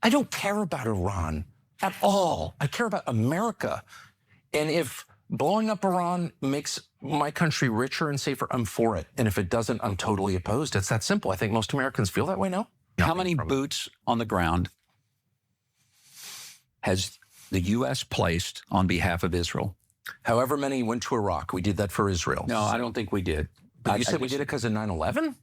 I don't care about Iran at all. I care about America. And if blowing up Iran makes my country richer and safer, I'm for it. And if it doesn't, I'm totally opposed. It's that simple. I think most Americans feel that way now. How many boots on the ground has the U.S. placed on behalf of Israel? However many went to Iraq. We did that for Israel. No, I don't think we did. But you said we did it because of 9/11?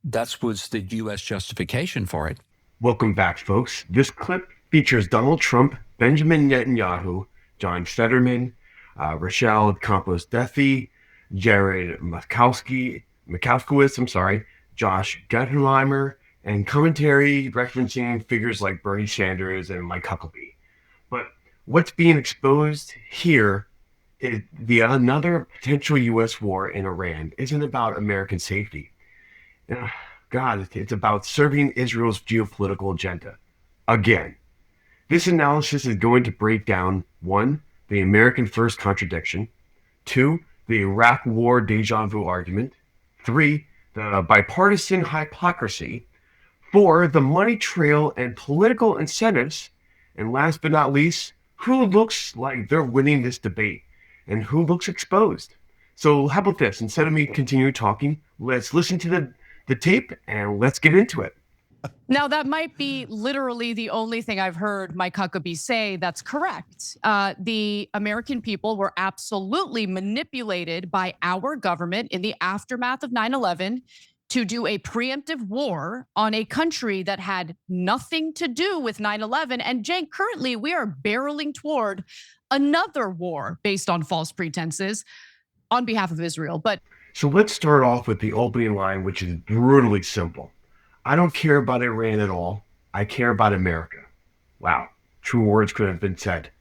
That was the U.S. justification for it. Welcome back, folks. This clip features Donald Trump, Benjamin Netanyahu, John Fetterman, Rochelle Campos-Duffy, Jared Moskowitz, Josh Gottheimer, and commentary referencing figures like Bernie Sanders and Mike Huckabee. But what's being exposed here is another potential U.S. war in Iran isn't about American safety. God, it's about serving Israel's geopolitical agenda. Again, this analysis is going to break down 1, the American first contradiction, 2, the Iraq war déjà vu argument, 3, the bipartisan hypocrisy, 4, the money trail and political incentives, and last but not least, who looks like they're winning this debate and who looks exposed. So how about this? Instead of me continue talking, let's listen to the tape and let's get into it. Now, that might be literally the only thing I've heard Mike Huckabee say that's correct. The American people were absolutely manipulated by our government in the aftermath of 9/11 to do a preemptive war on a country that had nothing to do with 9/11. And Cenk, currently we are barreling toward another war based on false pretenses on behalf of Israel. So let's start off with the opening line, which is brutally simple. I don't care about Iran at all. I care about America. Wow, true words could have been said.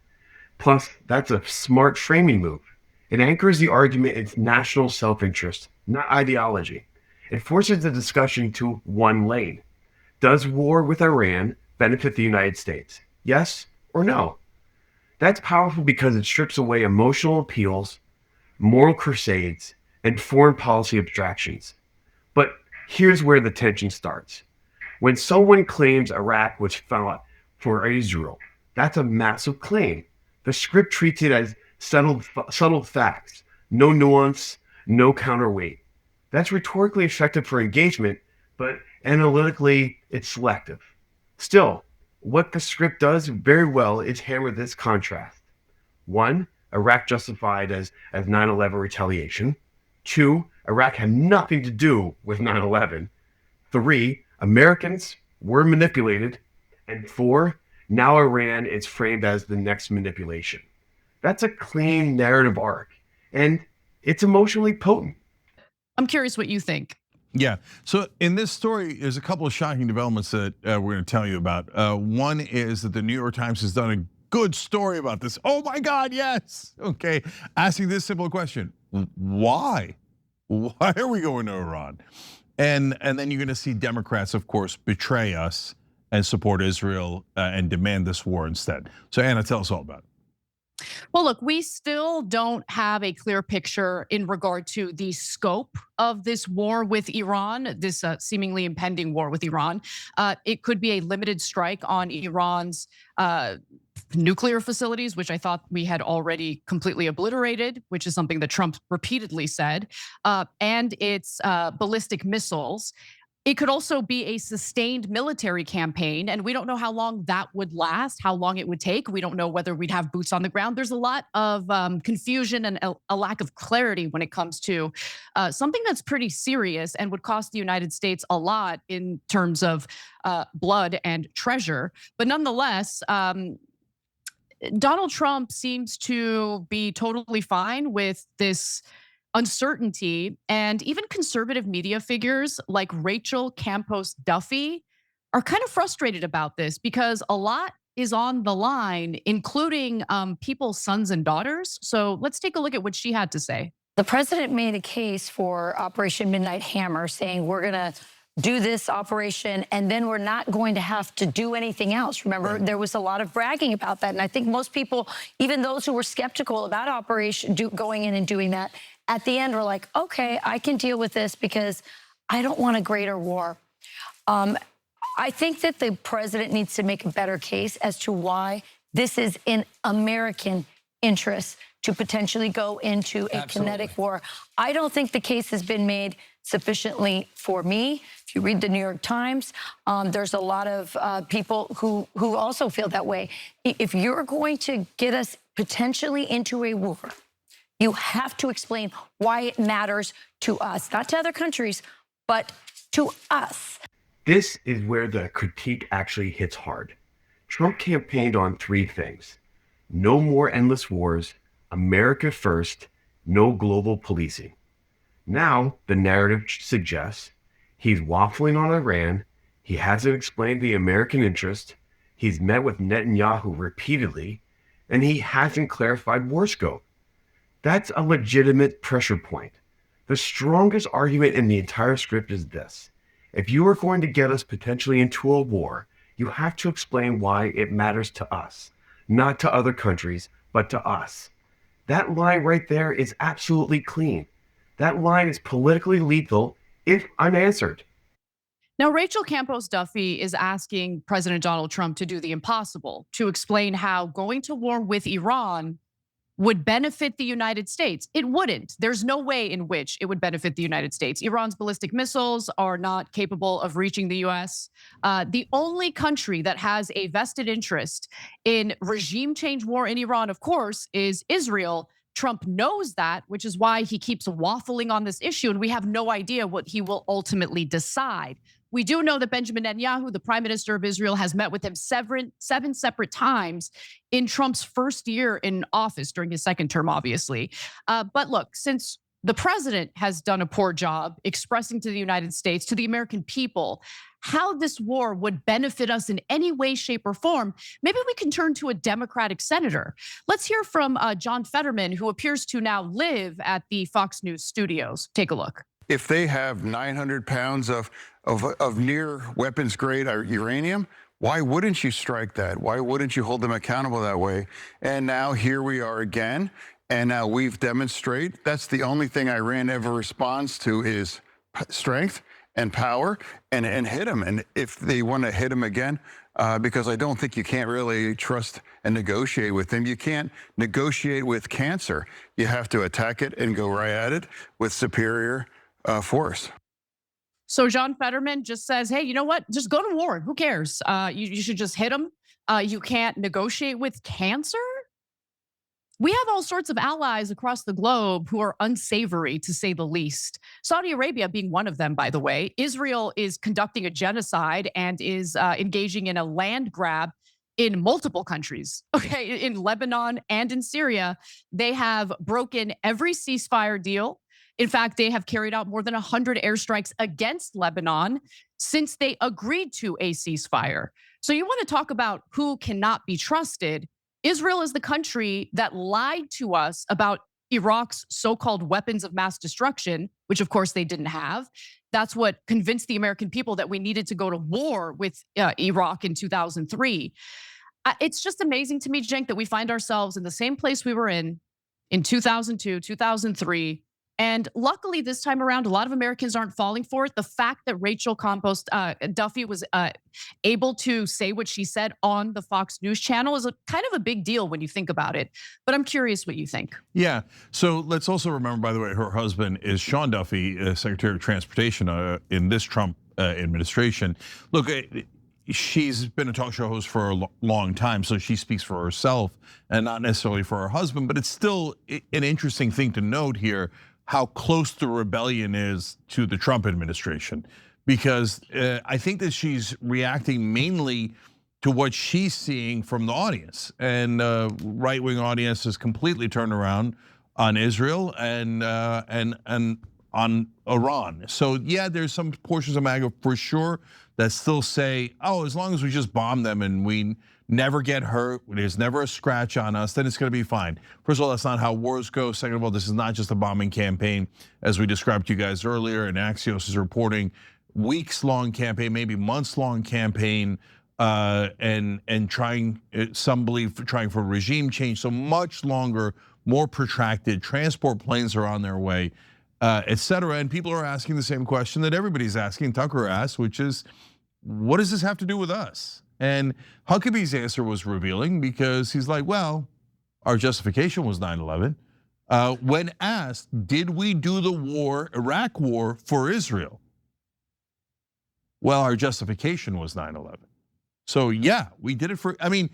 Plus, that's a smart framing move. It anchors the argument in national self-interest, not ideology. It forces the discussion to one lane. Does war with Iran benefit the United States? Yes or no? That's powerful because it strips away emotional appeals, moral crusades, and foreign policy abstractions. But here's where the tension starts. When someone claims Iraq was fought for Israel, that's a massive claim. The script treats it as subtle facts, no nuance, no counterweight. That's rhetorically effective for engagement, but analytically, it's selective. Still, what the script does very well is hammer this contrast. 1, Iraq justified as 9/11 retaliation. 2, Iraq had nothing to do with 9/11. 3, Americans were manipulated. And 4, now Iran is framed as the next manipulation. That's a clean narrative arc, and it's emotionally potent. I'm curious what you think. Yeah, so in this story, there's a couple of shocking developments that we're going to tell you about. One is that the New York Times has done a good story about this. Oh my God, yes. Okay, asking this simple question: why? Why are we going to Iran? And then you're going to see Democrats, of course, betray us and support Israel and demand this war instead. So Anna, tell us all about it. Well, look, we still don't have a clear picture in regard to the scope of this war with Iran, this seemingly impending war with Iran. It could be a limited strike on Iran's nuclear facilities, which I thought we had already completely obliterated, which is something that Trump repeatedly said, and its ballistic missiles. It could also be a sustained military campaign, and we don't know how long that would last, how long it would take. We don't know whether we'd have boots on the ground. There's a lot of confusion and a lack of clarity when it comes to something that's pretty serious and would cost the United States a lot in terms of blood and treasure. But nonetheless, Donald Trump seems to be totally fine with this uncertainty, and even conservative media figures like Rachel Campos-Duffy are kind of frustrated about this because a lot is on the line, including people's sons and daughters. So let's take a look at what she had to say. The president made a case for Operation Midnight Hammer, saying we're gonna do this operation and then we're not going to have to do anything else. Remember, there was a lot of bragging about that. And I think most people, even those who were skeptical about going in and doing that, at the end were like, okay, I can deal with this because I don't want a greater war. I think that the president needs to make a better case as to why this is in American interest to potentially go into a kinetic war. I don't think the case has been made sufficiently for me. If you read the New York Times, there's a lot of people who also feel that way. If you're going to get us potentially into a war, you have to explain why it matters to us, not to other countries, but to us. This is where the critique actually hits hard. Trump campaigned on three things: no more endless wars, America first, no global policing. Now, the narrative suggests he's waffling on Iran, he hasn't explained the American interest, he's met with Netanyahu repeatedly, and he hasn't clarified war scope. That's a legitimate pressure point. The strongest argument in the entire script is this: if you are going to get us potentially into a war, you have to explain why it matters to us, not to other countries, but to us. That line right there is absolutely clean. That line is politically lethal if unanswered. Now, Rachel Campos-Duffy is asking President Donald Trump to do the impossible, to explain how going to war with Iran would benefit the United States. It wouldn't. There's no way in which it would benefit the United States. Iran's ballistic missiles are not capable of reaching the US. The only country that has a vested interest in regime change war in Iran, of course, is Israel. Trump knows that, which is why he keeps waffling on this issue, and we have no idea what he will ultimately decide. We do know that Benjamin Netanyahu, the prime minister of Israel, has met with him seven separate times in Trump's first year in office, during his second term, obviously. But look, since the president has done a poor job expressing to the United States, to the American people, how this war would benefit us in any way, shape, or form, maybe we can turn to a Democratic senator. Let's hear from John Fetterman, who appears to now live at the Fox News studios. Take a look. If they have 900 pounds of near weapons grade uranium, why wouldn't you strike that? Why wouldn't you hold them accountable that way? And now here we are again. And now we've demonstrated that's the only thing Iran ever responds to is strength and power and hit them. And if they want to hit them again, because I don't think you can't really trust and negotiate with them. You can't negotiate with cancer. You have to attack it and go right at it with superior force. So John Fetterman just says, hey, you know what? Just go to war. Who cares? You should just hit them. You can't negotiate with cancer? We have all sorts of allies across the globe who are unsavory, to say the least. Saudi Arabia being one of them, by the way. Israel is conducting a genocide and is engaging in a land grab in multiple countries, okay? In Lebanon and in Syria. They have broken every ceasefire deal. In fact, they have carried out more than 100 airstrikes against Lebanon since they agreed to a ceasefire. So you want to talk about who cannot be trusted? Israel is the country that lied to us about Iraq's so-called weapons of mass destruction, which of course they didn't have. That's what convinced the American people that we needed to go to war with Iraq in 2003. It's just amazing to me, Cenk, that we find ourselves in the same place we were in 2002, 2003. And luckily this time around, a lot of Americans aren't falling for it. The fact that Rachel Campos-Duffy was able to say what she said on the Fox News channel is a kind of a big deal when you think about it. But I'm curious what you think. Yeah, so let's also remember, by the way, her husband is Sean Duffy, Secretary of Transportation in this Trump administration. Look, she's been a talk show host for a long time, so she speaks for herself and not necessarily for her husband, but it's still an interesting thing to note here how close the rebellion is to the Trump administration. Because I think that she's reacting mainly to what she's seeing from the audience. And right-wing audience is completely turned around on Israel and on Iran. So yeah, there's some portions of MAGA for sure that still say, oh, as long as we just bomb them and we never get hurt, there's never a scratch on us, then it's gonna be fine. First of all, that's not how wars go. Second of all, this is not just a bombing campaign, as we described to you guys earlier, and Axios is reporting weeks-long campaign, maybe months-long campaign, and trying, some believe trying for regime change, so much longer, more protracted. Transport planes are on their way, et cetera. And people are asking the same question that everybody's asking, Tucker asked, which is, what does this have to do with us? And Huckabee's answer was revealing because he's like, well, our justification was 9/11. When asked, did we do the war, Iraq war, for Israel? Well, our justification was 9/11. So yeah, we did it for, I mean,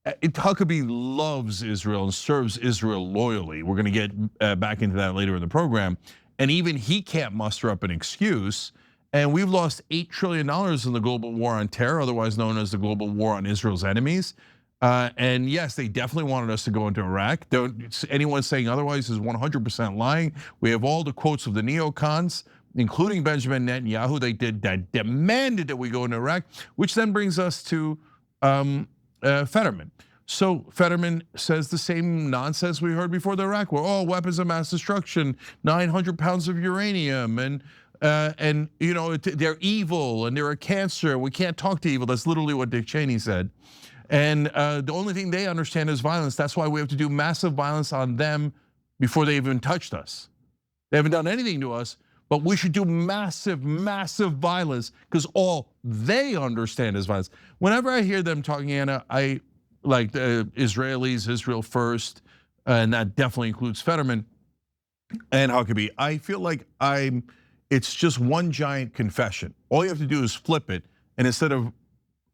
Huckabee loves Israel and serves Israel loyally. We're gonna get back into that later in the program. And even he can't muster up an excuse. And we've lost $8 trillion in the global war on terror, otherwise known as the global war on Israel's enemies. And yes, they definitely wanted us to go into Iraq. Anyone saying otherwise is 100% lying. We have all the quotes of the neocons, including Benjamin Netanyahu, that demanded that we go into Iraq, which then brings us to Fetterman. So Fetterman says the same nonsense we heard before the Iraq war. Oh, weapons of mass destruction, 900 pounds of uranium, and they're evil and they're a cancer. We can't talk to evil. That's literally what Dick Cheney said. And the only thing they understand is violence. That's why we have to do massive violence on them before they even touched us. They haven't done anything to us, but we should do massive, massive violence because all they understand is violence. Whenever I hear them talking, Anna, I like the Israelis, Israel first, and that definitely includes Fetterman and Huckabee. I feel like it's just one giant confession. All you have to do is flip it, and instead of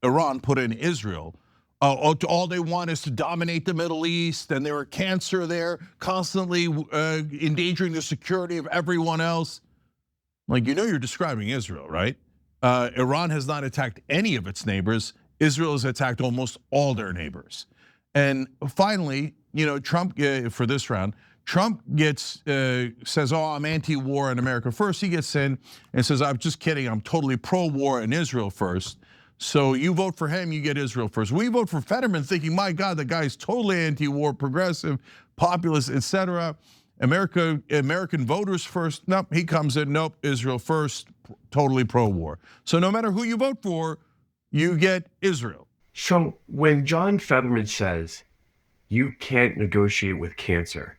Iran, put in Israel. All they want is to dominate the Middle East, and they're a cancer there, constantly endangering the security of everyone else. Like, you're describing Israel, right? Iran has not attacked any of its neighbors. Israel has attacked almost all their neighbors. And finally, Trump, for this round, Trump says, oh, I'm anti-war in America first. He gets in and says, I'm just kidding. I'm totally pro-war in Israel first. So you vote for him, you get Israel first. We vote for Fetterman thinking, my God, the guy's totally anti-war, progressive, populist, etc. American voters first. Nope, he comes in, nope, Israel first, totally pro-war. So no matter who you vote for, you get Israel. So when John Fetterman says, you can't negotiate with cancer,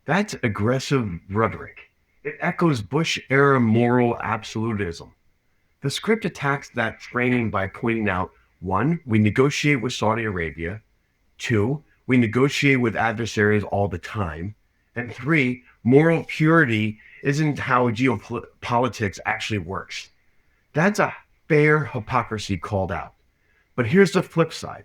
that's aggressive rhetoric. It echoes Bush-era moral absolutism. The script attacks that framing by pointing out, 1, we negotiate with Saudi Arabia, 2, we negotiate with adversaries all the time, and 3, moral purity isn't how geopolitics actually works. That's a fair hypocrisy called out. But here's the flip side.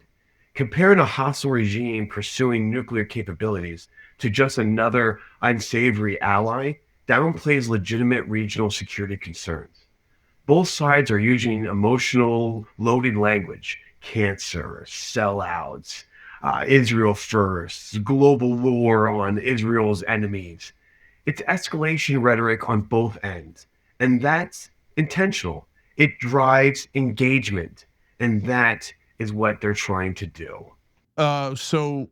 Comparing a hostile regime pursuing nuclear capabilities to just another unsavory ally downplays legitimate regional security concerns. Both sides are using emotional loaded language, cancer, sellouts, Israel first, global war on Israel's enemies. It's escalation rhetoric on both ends, and that's intentional. It drives engagement, and that is what they're trying to do. So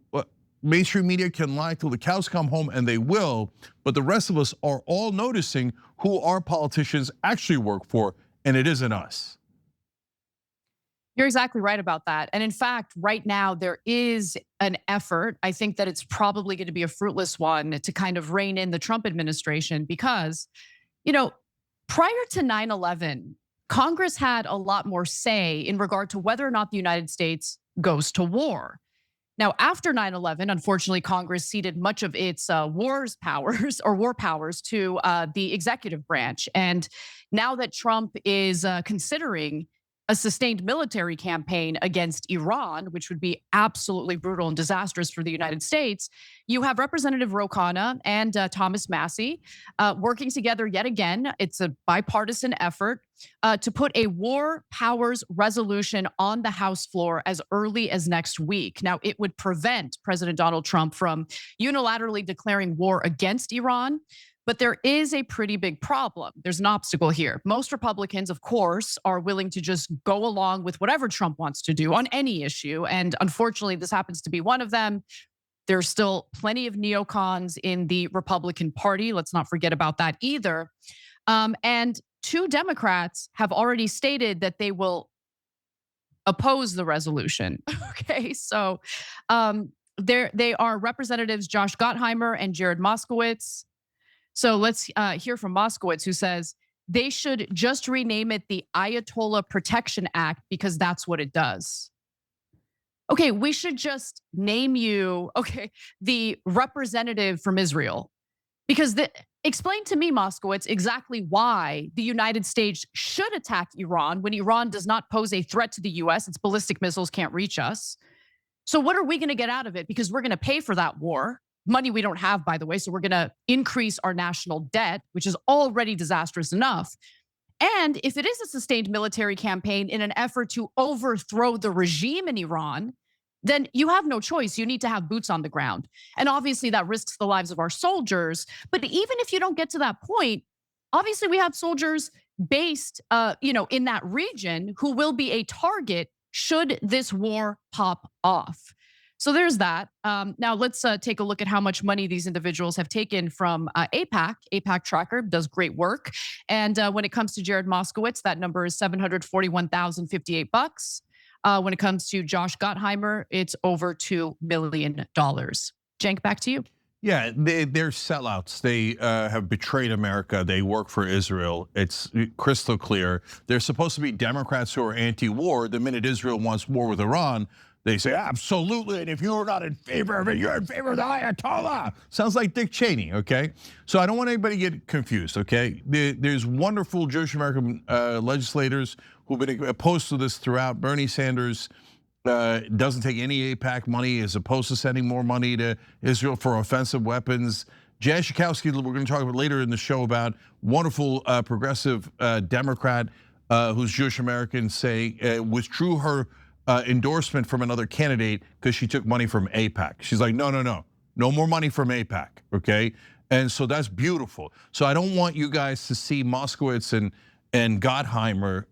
mainstream media can lie till the cows come home, and they will, but the rest of us are all noticing who our politicians actually work for, and it isn't us. You're exactly right about that. And in fact, right now, there is an effort, I think that it's probably going to be a fruitless one, to kind of rein in the Trump administration because, prior to 9/11, Congress had a lot more say in regard to whether or not the United States goes to war. Now, after 9/11, unfortunately, Congress ceded much of its war powers to the executive branch. And now that Trump is considering a sustained military campaign against Iran, which would be absolutely brutal and disastrous for the United States, you have Representative Khanna and Thomas Massie working together yet again. It's a bipartisan effort to put a war powers resolution on the House floor as early as next week. Now, it would prevent President Donald Trump from unilaterally declaring war against Iran. But there is a pretty big problem. There's an obstacle here. Most Republicans, of course, are willing to just go along with whatever Trump wants to do on any issue. And unfortunately, this happens to be one of them. There's still plenty of neocons in the Republican Party. Let's not forget about that either. And 2 Democrats have already stated that they will oppose the resolution. Okay, so they are Representatives Josh Gottheimer and Jared Moskowitz. So let's hear from Moskowitz, who says, they should just rename it the Ayatollah Protection Act because that's what it does. Okay, we should just name you, the representative from Israel. Because explain to me, Moskowitz, exactly why the United States should attack Iran when Iran does not pose a threat to the US. Its ballistic missiles can't reach us. So what are we gonna get out of it? Because we're gonna pay for that war. Money we don't have, by the way, so we're gonna increase our national debt, which is already disastrous enough. And if it is a sustained military campaign in an effort to overthrow the regime in Iran, then you have no choice. You need to have boots on the ground. And obviously that risks the lives of our soldiers. But even if you don't get to that point, obviously we have soldiers based in that region who will be a target should this war pop off. So there's that. Now let's take a look at how much money these individuals have taken from AIPAC. AIPAC Tracker does great work. And when it comes to Jared Moskowitz, that number is $741,058. When it comes to Josh Gottheimer, it's over $2 million. Cenk, back to you. Yeah, they're sellouts. They have betrayed America. They work for Israel. It's crystal clear. They're supposed to be Democrats who are anti-war. The minute Israel wants war with Iran, they say, absolutely, and if you're not in favor of it, you're in favor of the Ayatollah. Sounds like Dick Cheney, okay? So I don't want anybody to get confused, okay? There's wonderful Jewish American legislators who've been opposed to this throughout. Bernie Sanders doesn't take any AIPAC money, is opposed to sending more money to Israel for offensive weapons. Jan Schakowsky, we're going to talk about later in the show about wonderful progressive Democrat who's Jewish American, say withdrew her endorsement from another candidate because she took money from AIPAC. She's like, no more money from AIPAC, okay? And so that's beautiful. So I don't want you guys to see Moskowitz and Gottheimer,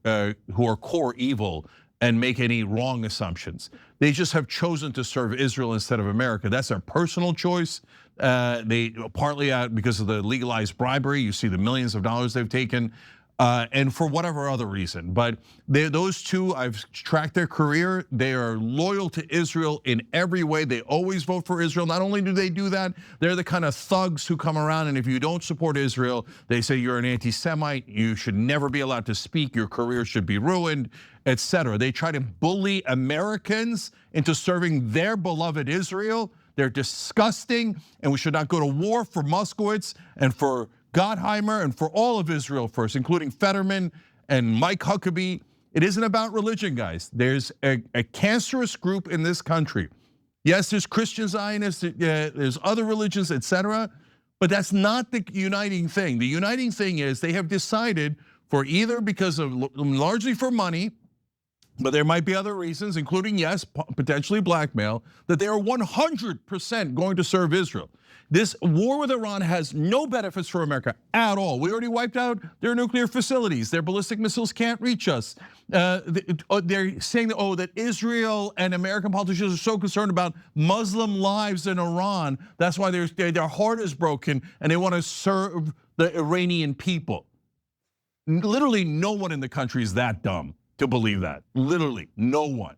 who are core evil, and make any wrong assumptions. They just have chosen to serve Israel instead of America. That's their personal choice. They partly out because of the legalized bribery. You see the millions of dollars they've taken. And for whatever other reason. But those two, I've tracked their career. They are loyal to Israel in every way. They always vote for Israel. Not only do they do that, they're the kind of thugs who come around, and if you don't support Israel, they say you're an anti-Semite, you should never be allowed to speak, your career should be ruined, etc. They try to bully Americans into serving their beloved Israel. They're disgusting, and we should not go to war for Moskowitz and for Gottheimer and for all of Israel first, including Fetterman and Mike Huckabee. It isn't about religion, guys. There's a cancerous group in this country. Yes, there's Christian Zionists, there's other religions, etc. But that's not the uniting thing. The uniting thing is they have decided, for either because of largely for money, but there might be other reasons, including, yes, potentially blackmail, that they are 100% going to serve Israel. This war with Iran has no benefits for America at all. We already wiped out their nuclear facilities. Their ballistic missiles can't reach us. They're saying that Israel and American politicians are so concerned about Muslim lives in Iran. That's why their heart is broken and they want to serve the Iranian people. Literally no one in the country is that dumb to believe that. Literally no one.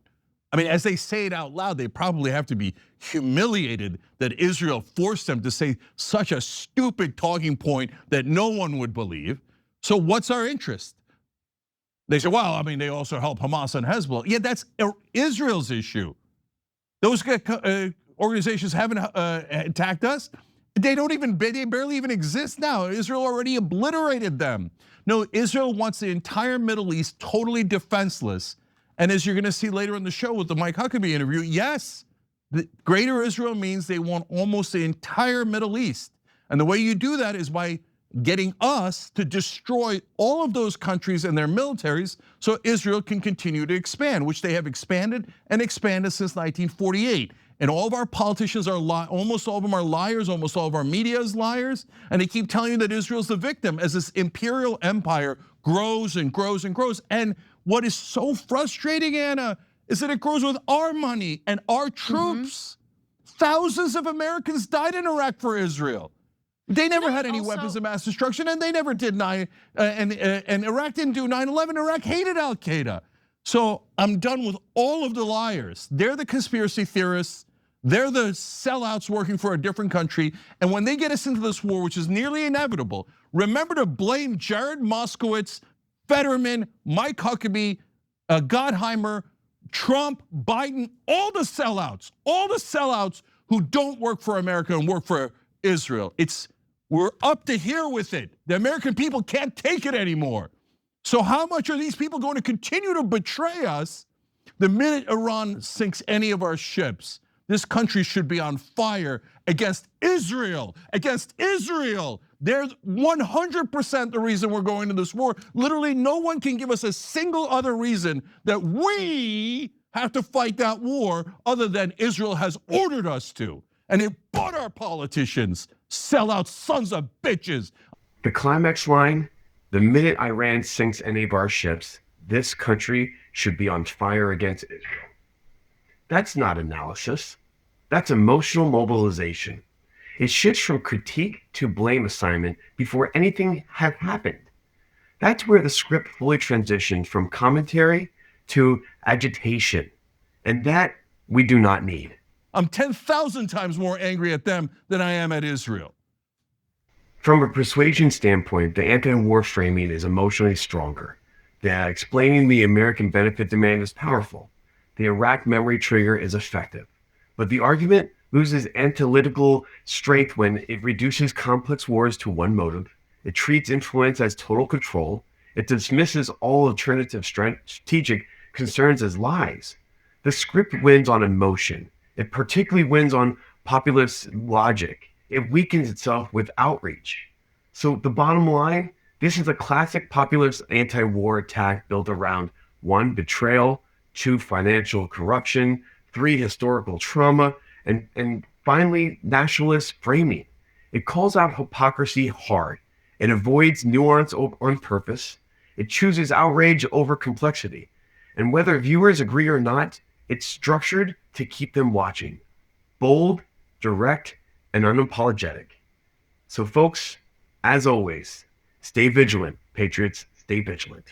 I mean, as they say it out loud, they probably have to be humiliated that Israel forced them to say such a stupid talking point that no one would believe. So what's our interest? They say, well, I mean, they also help Hamas and Hezbollah. Yeah, that's Israel's issue. Those organizations haven't attacked us. They barely even exist now. Israel already obliterated them. No, Israel wants the entire Middle East totally defenseless. And as you're going to see later in the show with the Mike Huckabee interview, yes, the greater Israel means they want almost the entire Middle East. And the way you do that is by getting us to destroy all of those countries and their militaries so Israel can continue to expand, which they have expanded and expanded since 1948. And all of our politicians are almost all of them are liars, almost all of our media is liars, and they keep telling you that Israel's the victim as this imperial empire grows and grows and grows. And what is so frustrating, Anna, is that it grows with our money and our troops. Thousands of Americans died in Iraq for Israel. They never had any weapons of mass destruction, and they never did and Iraq didn't do 9/11. Iraq hated Al-Qaeda. So I'm done with all of the liars. They're the conspiracy theorists. They're the sellouts working for a different country. And when they get us into this war, which is nearly inevitable, remember to blame Jared Moskowitz, Fetterman, Mike Huckabee, Gottheimer, Trump, Biden, all the sellouts who don't work for America and work for Israel. We're up to here with it. The American people can't take it anymore. So how much are these people going to continue to betray us? The minute Iran sinks any of our ships, this country should be on fire against Israel, They're 100% the reason we're going to this war. Literally, no one can give us a single other reason that we have to fight that war other than Israel has ordered us to. And it bought our politicians, sellout sons of bitches. The climax line, the minute Iran sinks any of our ships, this country should be on fire against Israel. That's not analysis. That's emotional mobilization. It shifts from critique to blame assignment before anything had happened. That's where the script fully transitioned from commentary to agitation. And that we do not need. I'm 10,000 times more angry at them than I am at Israel. From a persuasion standpoint, the anti-war framing is emotionally stronger. The explaining the American benefit demand is powerful. The Iraq memory trigger is effective. But the argument loses analytical strength when it reduces complex wars to one motive. It treats influence as total control. It dismisses all alternative strategic concerns as lies. The script wins on emotion. It particularly wins on populist logic. It weakens itself with outreach. So the bottom line, this is a classic populist anti-war attack built around 1, betrayal, 2, financial corruption, 3, historical trauma, and finally, nationalist framing. It calls out hypocrisy hard. It avoids nuance on purpose. It chooses outrage over complexity. And whether viewers agree or not, it's structured to keep them watching. Bold, direct, and unapologetic. So folks, as always, stay vigilant, patriots, stay vigilant.